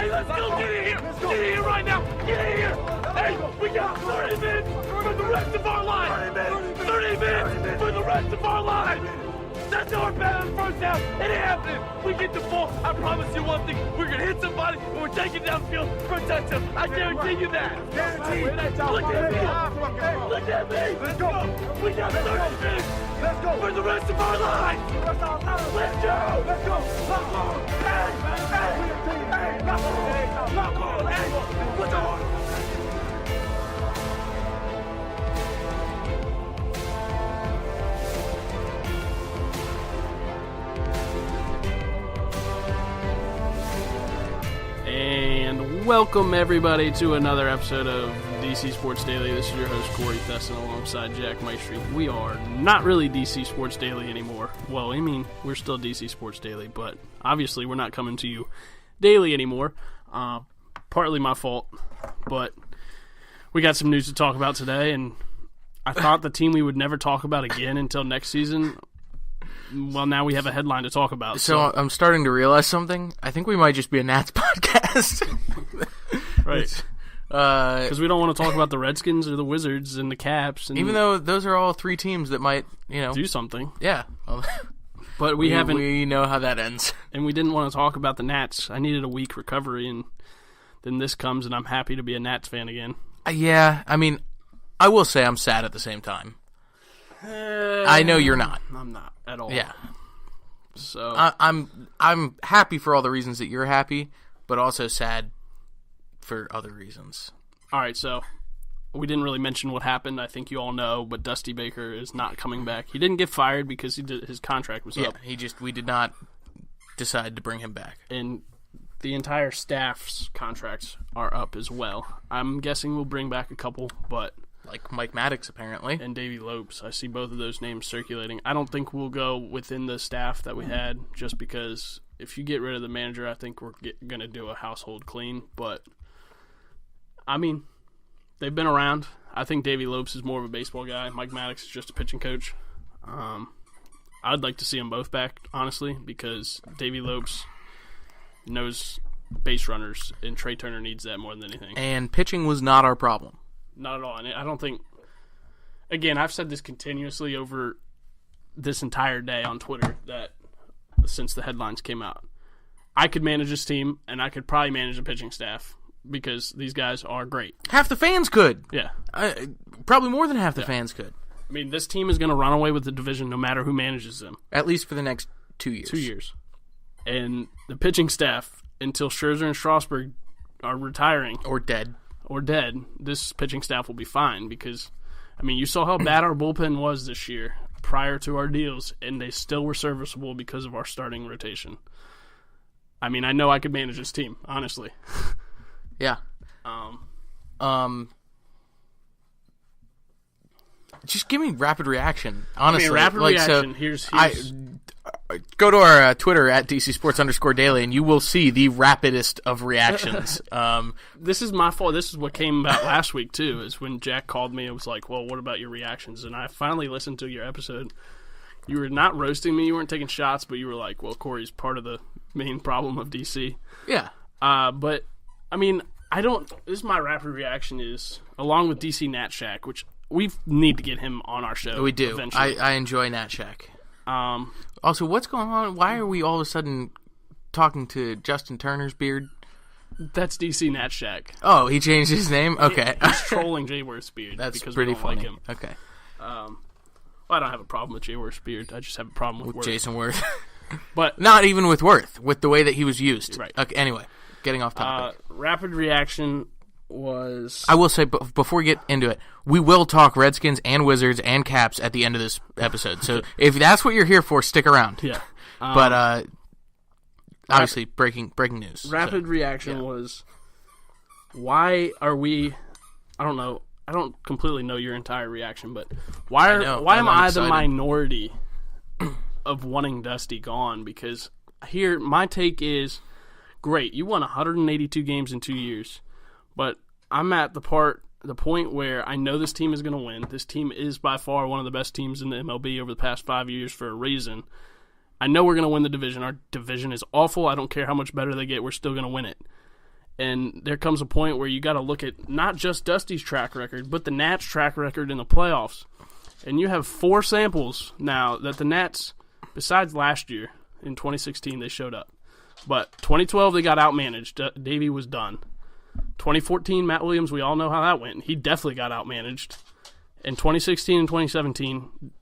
Hey, let's go. Get in here. Get in here right now. Get in here. Hey, we got 30 minutes for the rest of our lives. 30 minutes for the rest of our lives. That's our bad on first down. It ain't happening. We get the ball. I promise you one thing. We're going to hit somebody and we're taking downfield for a touchdown. I guarantee you that. Look at me. Look at me. Let's go. We got 30 minutes. Let's go. For the rest of our lives. Let's go. Let's go. Hey. What's up? And welcome everybody to another episode of DC Sports Daily. This is your host Corey Thesson alongside Jack Maestri. We are not really DC Sports Daily anymore. Well, I mean, we're still DC Sports Daily, but obviously we're not coming to you daily anymore. Partly my fault, but we got some news to talk about today, and I thought the team we would never talk about again until next season. Well, now we have a headline to talk about. So I'm starting to realize something. I think we might just be a Nats podcast. Right. Because we don't want to talk about the Redskins or the Wizards and the Caps. And even though those are all three teams that might, do something. Yeah. But we haven't. We know how that ends. And we didn't want to talk about the Nats. I needed a week recovery, and then this comes, and I'm happy to be a Nats fan again. Yeah. I mean, I will say I'm sad at the same time. I know you're not. I'm not at all. Yeah. So I'm happy for all the reasons that you're happy, but also sad for other reasons. All right, so we didn't really mention what happened. I think you all know, but Dusty Baker is not coming back. He didn't get fired because his contract was up. We did not decide to bring him back. And the entire staff's contracts are up as well. I'm guessing we'll bring back a couple, but like Mike Maddox, apparently. And Davey Lopes. I see both of those names circulating. I don't think we'll go within the staff that we had, just because if you get rid of the manager, I think we're going to do a household clean. But, I mean, they've been around. I think Davey Lopes is more of a baseball guy. Mike Maddox is just a pitching coach. I'd like to see them both back, honestly, because Davey Lopes knows base runners, and Trey Turner needs that more than anything. And pitching was not our problem. Not at all. And I don't think, again, I've said this continuously over this entire day on Twitter, that since the headlines came out, I could manage this team, and I could probably manage a pitching staff because these guys are great. Half the fans could. Yeah. Probably more than half the fans could. I mean, this team is going to run away with the division no matter who manages them. At least for the next 2 years. 2 years. And the pitching staff, until Scherzer and Strasburg are retiring. Or dead, this pitching staff will be fine because, I mean, you saw how bad our bullpen was this year prior to our deals, and they still were serviceable because of our starting rotation. I mean, I know I could manage this team, honestly. Yeah. Just give me rapid reaction, honestly. I mean, rapid reaction. Here's go to our Twitter at DC_Sports_Daily, and you will see the rapidest of reactions. This is my fault. This is what came about last week, too, is when Jack called me and was like, well, what about your reactions? And I finally listened to your episode. You were not roasting me. You weren't taking shots, but you were like, well, Corey's part of the main problem of DC. Yeah. But, I mean, this is my rapid reaction is, along with DC Nat Shack, which we need to get him on our show. We do. Eventually. I enjoy Nat Shack. Also, what's going on? Why are we all of a sudden talking to Justin Turner's beard? That's DC Nat Shack. Oh, he changed his name? Okay. He's trolling Jay Worth's beard. That's because pretty we don't funny. Like him. Okay. Well, I don't have a problem with Jay Worth's beard. I just have a problem with Worth. Jason Worth. But not even with Worth, with the way that he was used. Right. Okay, anyway, getting off topic. Rapid reaction was... I will say, before we get into it, we will talk Redskins and Wizards and Caps at the end of this episode. So if that's what you're here for, stick around. Yeah. But obviously, breaking news. Rapid reaction was, why are we... I don't know. I don't completely know your entire reaction, but why am I the minority of wanting Dusty gone? Because here, my take is, great, you won 182 games in 2 years, but I'm at the point where I know this team is going to win. This team is by far one of the best teams in the MLB over the past 5 years for a reason. I know we're going to win the division. Our division is awful. I don't care how much better they get. We're still going to win it. And there comes a point where you got to look at not just Dusty's track record, but the Nats' track record in the playoffs. And you have 4 samples now that the Nats, besides last year, in 2016, they showed up. But 2012, they got outmanaged. Davey was done. 2014, Matt Williams, we all know how that went. He definitely got outmanaged. In 2016 and 2017,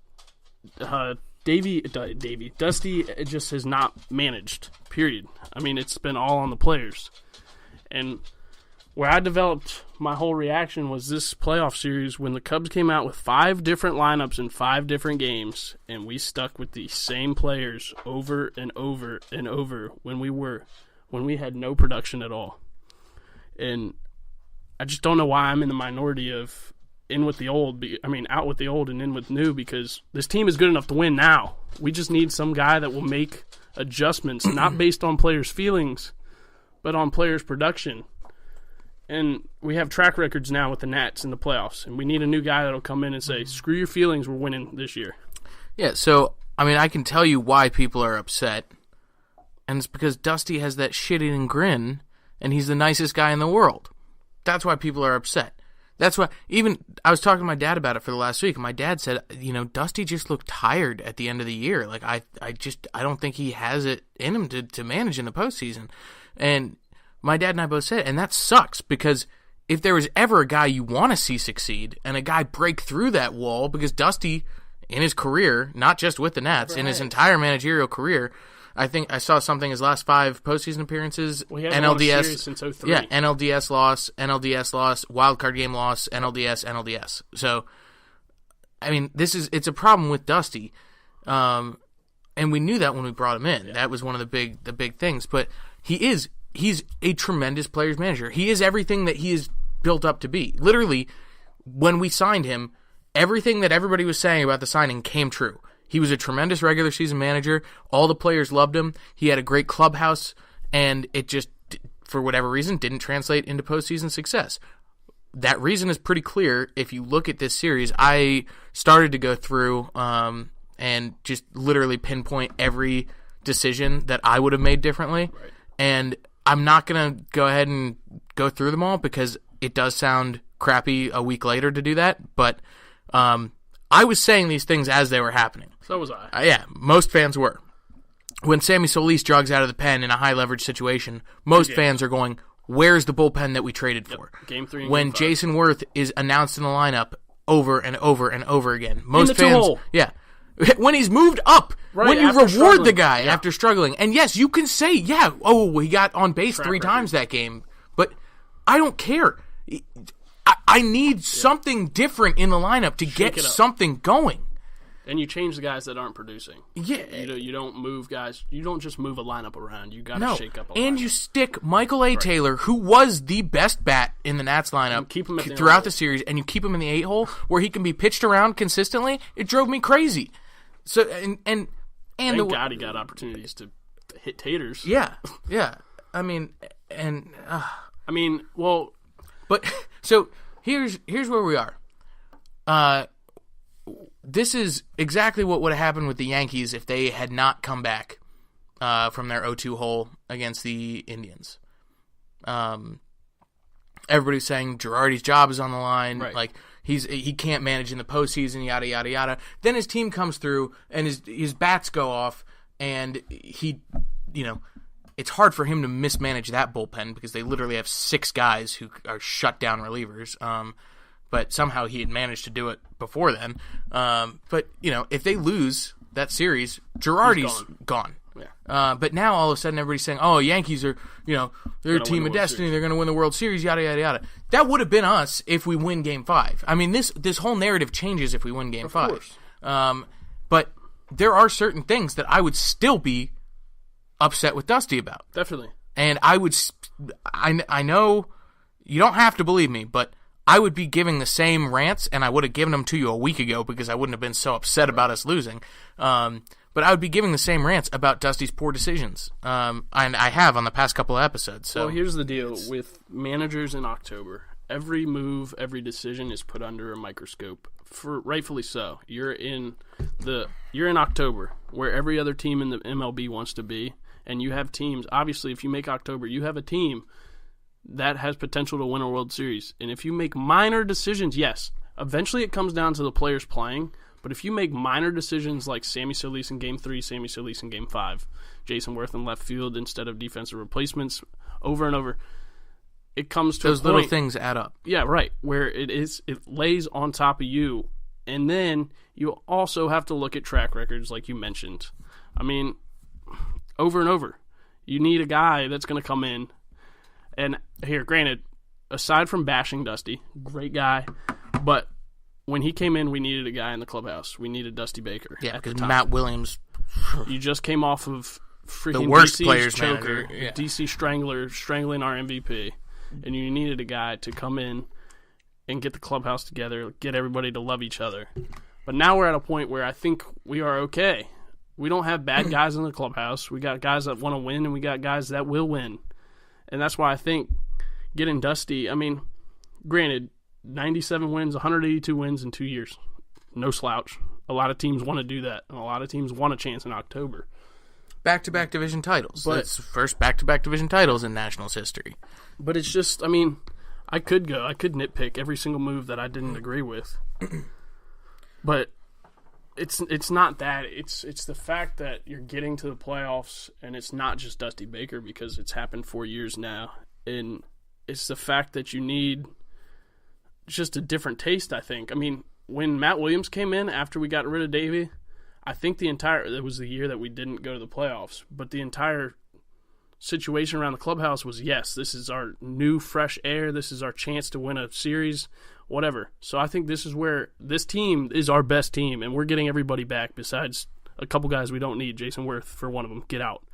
Dusty just has not managed, period. I mean, it's been all on the players. And where I developed my whole reaction was this playoff series when the Cubs came out with 5 different lineups in 5 different games, and we stuck with the same players over and over and over when we had no production at all. And I just don't know why I'm in the minority of out with the old and in with new, because this team is good enough to win now. We just need some guy that will make adjustments, not based on players' feelings, but on players' production. And we have track records now with the Nats in the playoffs, and we need a new guy that will come in and say, screw your feelings, we're winning this year. Yeah, so, I mean, I can tell you why people are upset, and it's because Dusty has that shit-eating grin, and he's the nicest guy in the world. That's why people are upset. That's why, even, I was talking to my dad about it for the last week, and my dad said, Dusty just looked tired at the end of the year. Like, I don't think he has it in him to manage in the postseason. And my dad and I both said, and that sucks, because if there was ever a guy you want to see succeed, and a guy break through that wall, because Dusty, in his career, not just with the Nats, in his entire managerial career, I think I saw something, his last 5 postseason appeaces, NLDS since 03. Yeah, NLDS loss, wildcard game loss, NLDS. So, I mean, it's a problem with Dusty, and we knew that when we brought him in. Yeah. That was one of the big things. But he's a tremendous players manager. He is everything that he is built up to be. Literally, when we signed him, everything that everybody was saying about the signing came true. He was a tremendous regular season manager. All the players loved him. He had a great clubhouse, and it just, for whatever reason, didn't translate into postseason success. That reason is pretty clear. If you look at this series, I started to go through and just literally pinpoint every decision that I would have made differently. Right. And I'm not going to go ahead and go through them all because it does sound crappy a week later to do that. But I was saying these things as they were happening. So was I. Yeah, most fans were. When Sammy Solis jogs out of the pen in a high-leverage situation, most fans are going, where's the bullpen that we traded for? Game 3 and when Game 5. Jason Worth is announced in the lineup over and over and over again. Most fans, yeah. When he's moved up, right, when you reward struggling. the guy after struggling. And yes, you can say, he got on base Track 3 record. times that game. But I don't care. I need something different in the lineup to get something going. And you change the guys that aren't producing. Yeah. You don't move guys. You don't just move a lineup around. You got to shake up a lineup. And you stick Michael A. Taylor, who was the best bat in the Nats lineup keep him throughout the series, and you keep him in the 8-hole where he can be pitched around consistently. It drove me crazy. So and thank God he got opportunities to hit taters. Yeah. I mean, but so here's where we are. This is exactly what would have happened with the Yankees if they had not come back from their 0-2 hole against the Indians. Everybody's saying Girardi's job is on the line. Right. Like he can't manage in the postseason. Yada yada yada. Then his team comes through and his bats go off, and it's hard for him to mismanage that bullpen because they literally have 6 guys who are shut down relievers. But somehow he had managed to do it before then. But if they lose that series, Girardi's gone. Yeah. But now all of a sudden everybody's saying, "Oh, Yankees are, they're a team of destiny. They're going to win the World Series." Yada yada yada. That would have been us if we win Game 5. I mean, this whole narrative changes if we win Game 5. Course. But there are certain things that I would still be upset with Dusty about. Definitely. And I know you don't have to believe me, but I would be giving the same rants, and I would have given them to you a week ago because I wouldn't have been so upset about us losing. But I would be giving the same rants about Dusty's poor decisions, and I have on the past couple of episodes. So well, here's the deal with managers in October. Every move, every decision is put under a microscope. Rightfully so. You're in October, where every other team in the MLB wants to be, and you have teams. Obviously, if you make October, you have a team that has potential to win a World Series. And if you make minor decisions, yes, eventually it comes down to the players playing. But if you make minor decisions like Sammy Solis in Game 3, Sammy Solis in Game 5, Jason Worth in left field instead of defensive replacements over and over, it comes to those a point, little things add up. Yeah, right, where it lays on top of you. And then you also have to look at track records like you mentioned. I mean, over and over, you need a guy that's going to come in. And here, granted, aside from bashing Dusty, great guy, but when he came in, we needed a guy in the clubhouse. We needed Dusty Baker. Yeah, because Matt Williams, you just came off of freaking the worst DC's players choker, manager. Yeah. DC Strangler, strangling our MVP, and you needed a guy to come in and get the clubhouse together, get everybody to love each other. But now we're at a point where I think we are okay. We don't have bad guys in the clubhouse. We got guys that want to win, and we got guys that will win. And that's why I think getting Dusty, I mean, granted, 97 wins, 182 wins in 2 years. No slouch. A lot of teams want to do that, and a lot of teams want a chance in October. Back-to-back division titles. That's the first back-to-back division titles in Nationals history. But it's just, I mean, I could nitpick every single move that I didn't agree with. But it's not that. It's the fact that you're getting to the playoffs, and it's not just Dusty Baker because it's happened 4 years now. And it's the fact that you need just a different taste, I think. I mean, when Matt Williams came in after we got rid of Davey, I think it was the year that we didn't go to the playoffs, but the entire situation around the clubhouse was, yes, this is our new fresh air, this is our chance to win a series, whatever. So I think this is where this team is our best team, and we're getting everybody back besides a couple guys we don't need. Jason Worth, for one of them, get out.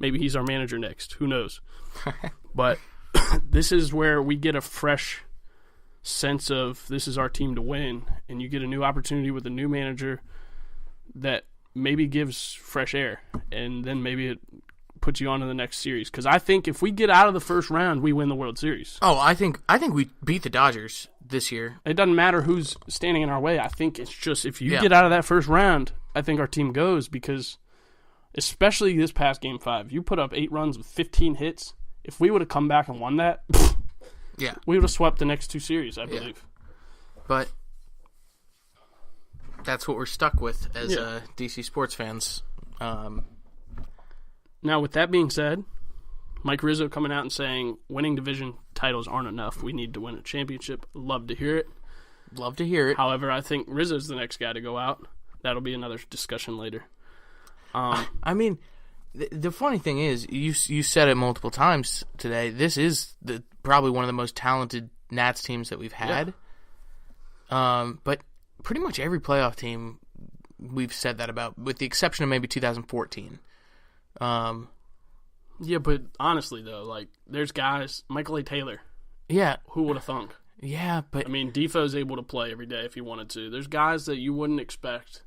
Maybe he's our manager next. Who knows? But this is where we get a fresh sense of this is our team to win, and you get a new opportunity with a new manager that maybe gives fresh air, and then maybe it puts you on to the next series. Because I think if we get out of the first round, we win the World Series. Oh, I think we beat the Dodgers this year. It doesn't matter who's standing in our way. I think it's just if you get out of that first round, I think our team goes, because especially this past Game 5, you put up 8 runs with 15 hits. If we would have come back and won that, yeah, we would have swept the next 2 series, I believe. But that's what we're stuck with as DC sports fans. Now, with that being said, Mike Rizzo coming out and saying winning division titles aren't enough. We need to win a championship. Love to hear it. Love to hear it. However, I think Rizzo's the next guy to go out. That'll be another discussion later. I mean, the funny thing is, you said it multiple times today, this is probably one of the most talented Nats teams that we've had. Yeah. But pretty much every playoff team we've said that about, with the exception of maybe 2014. Yeah, but honestly, though, like, there's guys, Michael A. Taylor. Yeah. Who would have thunk? Yeah, but... I mean, Defoe's able to play every day if he wanted to. There's guys that you wouldn't expect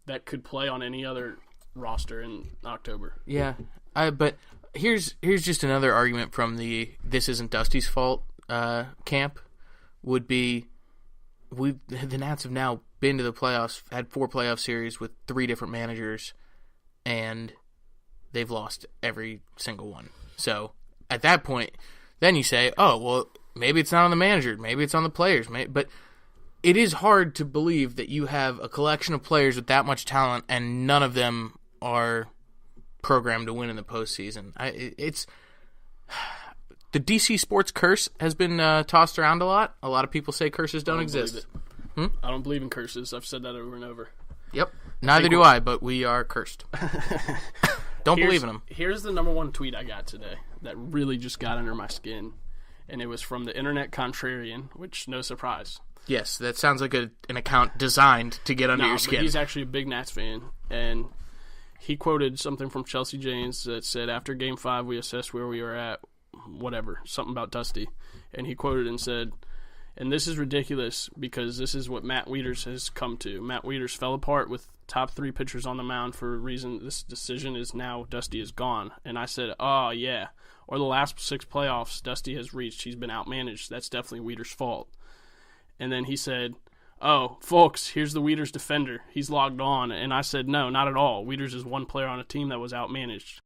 that could play on any other roster in October. Yeah, but here's just another argument from the "this isn't Dusty's fault" camp. Would be the Nats have now been to the playoffs, had 4 playoff series with 3 different managers, and they've lost every single one. So at that point, then you say, oh, well, maybe it's not on the manager, maybe it's on the players. But it is hard to believe that you have a collection of players with that much talent and none of them are programmed to win in the postseason. It's the DC sports curse has been tossed around a lot. A lot of people say curses don't exist. I don't believe in curses. I've said that over and over. Yep. Neither do I, but we are cursed. Don't believe in them. Here's the number 1 tweet I got today that really just got under my skin, and it was from the Internet Contrarian, which, no surprise. Yes, that sounds like an account designed to get under your skin. But he's actually a big Nats fan, and he quoted something from Chelsea Janes that said, after Game 5, we assessed where we were at, whatever, something about Dusty. And he quoted and said, and this is ridiculous because this is what Matt Wieters has come to. Matt Wieters fell apart with top 3 pitchers on the mound for a reason. This decision is now Dusty is gone. And I said, oh, yeah. Or the last 6 playoffs Dusty has reached, he's been outmanaged. That's definitely Wieters' fault. And then he said, oh, folks, here's the Wieters defender. He's logged on. And I said, no, not at all. Wieters is one player on a team that was outmanaged.